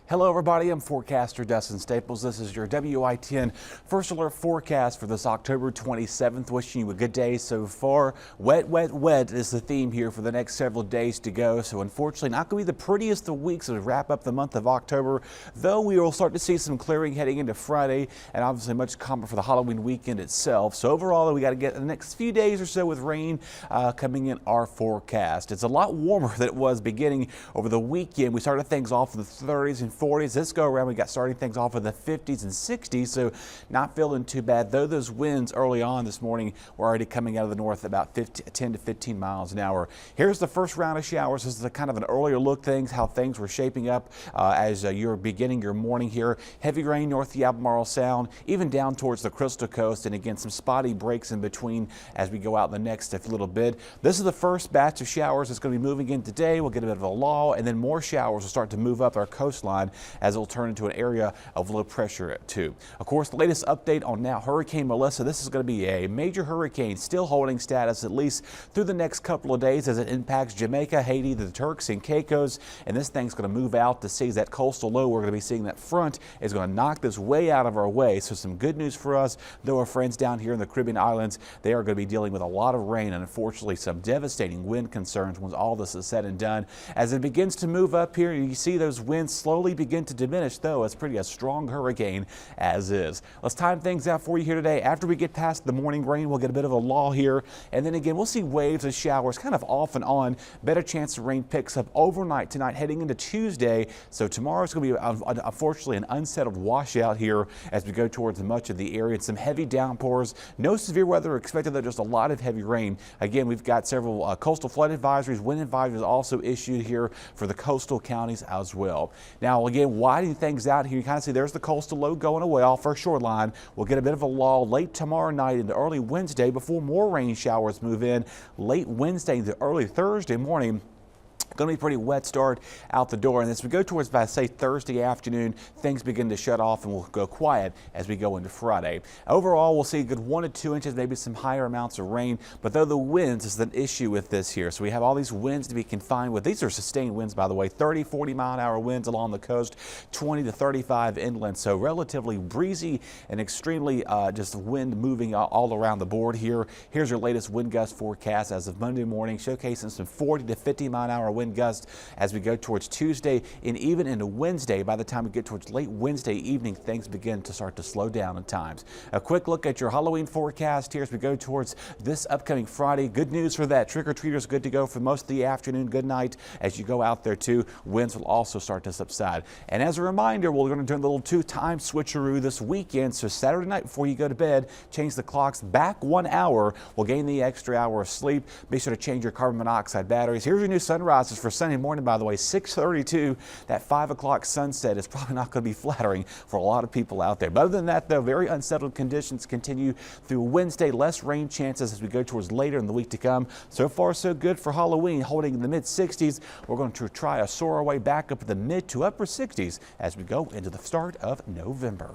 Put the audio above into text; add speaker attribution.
Speaker 1: Hello everybody, I'm forecaster Dustin Staples. This is your WITN First Alert forecast for this October 27th. Wishing you a good day so far. Wet, wet, wet is the theme here for the next several days to go. So unfortunately not going to be the prettiest of weeks as we wrap up the month of October, though we will start to see some clearing heading into Friday and obviously much calmer for the Halloween weekend itself. So overall we got to get the next few days or so with rain coming in our forecast. It's a lot warmer than it was beginning over the weekend. We started things off in the 30s and 40s. This go around we got starting things off in the 50s and 60s, so not feeling too bad, though those winds early on this morning were already coming out of the north about 10 to 15 miles an hour. Here's the first round of showers. This is a kind of an earlier look how things were shaping up as you're beginning your morning here. Heavy rain north the Albemarle Sound, even down towards the Crystal Coast, and again some spotty breaks in between as we go out the next little bit. This is the first batch of showers that's going to be moving in today. We'll get a bit of a lull, and then more showers will start to move up our coastline as it will turn into an area of low pressure too. Of course, the latest update on now Hurricane Melissa. This is going to be a major hurricane, still holding status at least through the next couple of days as it impacts Jamaica, Haiti, the Turks and Caicos, and this thing's going to move out to sea. That coastal low we're going to be seeing, that front is going to knock this way out of our way. So some good news for us, though our friends down here in the Caribbean islands, they are going to be dealing with a lot of rain and unfortunately some devastating wind concerns once all this is said and done. As it begins to move up here, you see those winds slowly begin to diminish, though it's pretty a strong hurricane as is. Let's time things out for you here today. After we get past the morning rain, we'll get a bit of a lull here, and then again we'll see waves and showers kind of off and on. Better chance of rain picks up overnight tonight heading into Tuesday, so tomorrow's going to be unfortunately an unsettled washout here as we go towards much of the area. And some heavy downpours, no severe weather expected, though just a lot of heavy rain. Again, we've got several coastal flood advisories, wind advisories also issued here for the coastal counties as well. Now again, widening things out here, you kind of see there's the coastal low going away off our shoreline. We'll get a bit of a lull late tomorrow night into early Wednesday before more rain showers move in late Wednesday into early Thursday morning. Going to be a pretty wet start out the door, and as we go towards about say Thursday afternoon, things begin to shut off and will go quiet as we go into Friday. Overall, we'll see a good 1 to 2 inches, maybe some higher amounts of rain, but though the winds is an issue with this here. So we have all these winds to be confined with. These are sustained winds, by the way, 30-40 mile an hour winds along the coast, 20 to 35 inland, so relatively breezy and extremely just wind moving all around the board here. Here's your latest wind gust forecast as of Monday morning, showcasing some 40 to 50 mile an hour wind gusts as we go towards Tuesday and even into Wednesday. By the time we get towards late Wednesday evening, things begin to start to slow down at times. A quick look at your Halloween forecast here as we go towards this upcoming Friday. Good news for that. Trick-or-treaters good to go for most of the afternoon. Good night as you go out there too. Winds will also start to subside. And as a reminder, we're going to do a little two-time switcheroo this weekend. So Saturday night before you go to bed, change the clocks back 1 hour. We'll gain the extra hour of sleep. Be sure to change your carbon monoxide batteries. Here's your new sunrise for Sunday morning, by the way, 6:32. That 5 o'clock sunset is probably not going to be flattering for a lot of people out there. But other than that, though, very unsettled conditions continue through Wednesday. Less rain chances as we go towards later in the week to come. So far, so good for Halloween, holding in the mid-60s. We're going to try a soar our way back up to the mid to upper 60s as we go into the start of November.